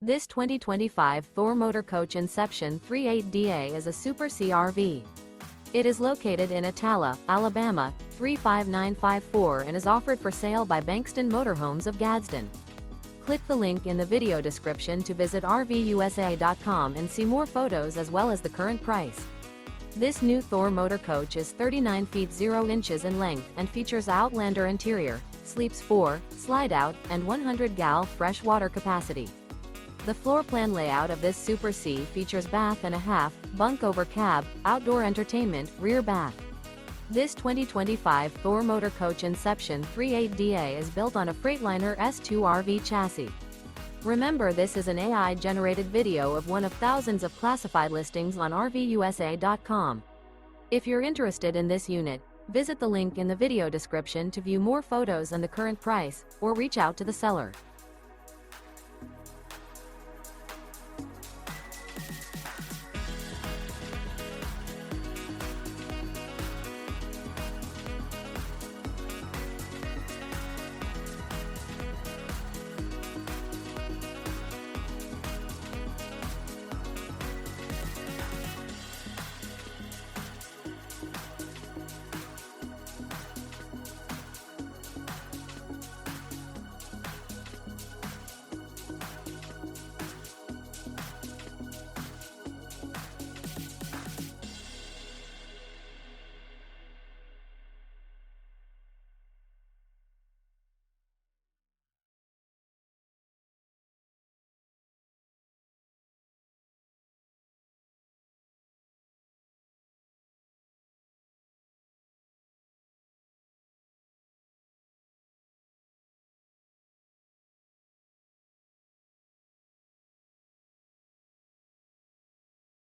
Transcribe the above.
This 2025 Thor Motor Coach Inception 38DA is a Super CRV. It is located in Attalla, Alabama, 35954 and is offered for sale by Bankston Motorhomes of Gadsden. Click the link in the video description to visit RVUSA.com and see more photos as well as the current price. This new Thor Motor Coach is 39 feet 0 inches in length and features Outlander interior, sleeps 4, Slideout, and 100 gal fresh water capacity. The floor plan layout of this Super C features bath and a half, bunk over cab, outdoor entertainment, rear bath. This 2025 Thor Motor Coach Inception 38DA is built on a Freightliner S2RV chassis. Remember, this is an AI-generated video of one of thousands of classified listings on RVUSA.com. If you're interested in this unit, visit the link in the video description to view more photos and the current price, or reach out to the seller.